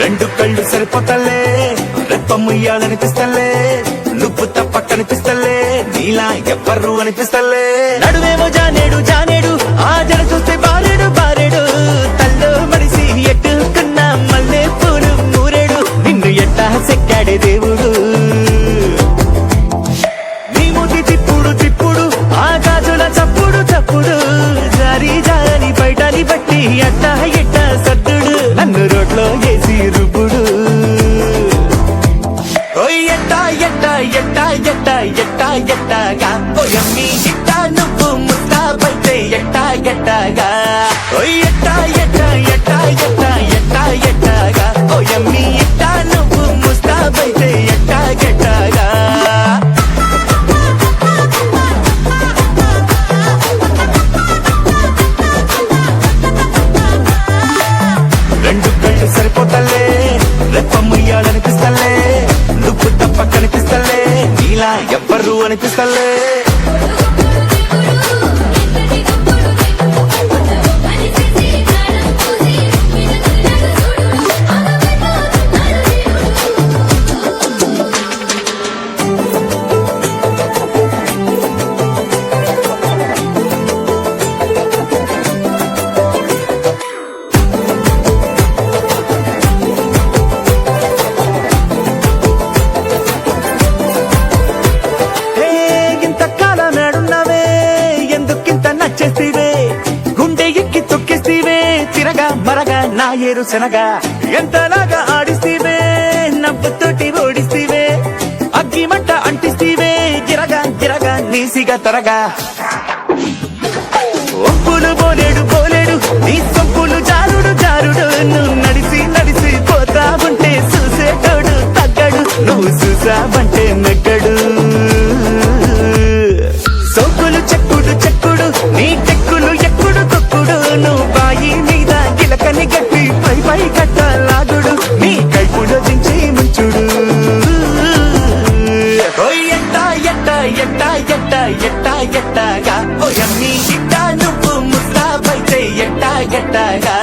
రెండు కళ్ళు సరిపోతలే రెప్పముయ్యాలనిపిస్తలే నువ్వు తప్ప కనిపిస్తలే నీలా ఎవ్వరు అనిపిస్తలే నడువేమో జానేడు జానేడు ఆ జన చూస్తే బారేడు బారేడు తల్లో మనిషి ఎట్టుకున్న మల్లె పూలు మూరేడు నిన్ను ఎట్టా సెక్కాడే దేవుడు నీ మూతి తిప్పుడు తిప్పుడు ఆ గాజుల చప్పుడు చప్పుడు జారి జారి బయటని బట్టి ఎట్టా ఎట్టా సద్దుడు నన్ను రోడ్లో వేసి రుపుడు ఎట్టా ఎట్టా ఎట్టా ఎట్టా ఎట్టా ఎట్టాగా ఓయమ్మి ఇట్టా నువ్వు ముస్తా బైతే ఎట్టా ఎట్టాగా ఎట్టా ఎట్టా ఎట్టా ఎట్టా ఎట్టా ఎట్టాగా ఓయమ్మి ఇట్టా నువ్వు ముస్తా బైతే ఎట్టా ఎట్టాగా రెండు కళ్ళు సరిపోతలే రెప్పముయ్యాలనిపిస్తలే నువ్వు తప్ప కనిపిస్తలే నీలా ఎవ్వరు అనిపిస్తలే చేస్తీవే గుండె ఎక్కి తొక్కిస్తీవే తిరగా మరగా నా ఏరు శనగా ఎంతలాగా ఆడిస్తీవే నవ్వుతోటి ఓడిస్తీవే అగ్గి మంట అంటిస్తీవే గిరగా గిరగా నీసిగా తరగా ఒప్పులు బోలేడు బోలేడు నీ సొప్పులు జారుడు జారుడు నువ్వు నడిసి నడిసి పోతా ఉంటే చూసేటోడు తగ్గడు నువ్వు చూసావంటే నెగ్గడు సోకులు చెక్కుడు చెక్కుడు నీ టెక్కులు ఎక్కుడు తొక్కుడు నువ్వు బాయి మీద గిలకని గట్టి పై పై కట్టలాగుడు నీ కైపులో దించి ముంచుడు ఎట్టా ఎట్టా ఎట్టా ఎట్టా ఎట్టా ఎట్టాగా ఓయమ్మి ఇట్టా నువ్వు ముస్తా బైతే ఎట్టా ఎట్టాగా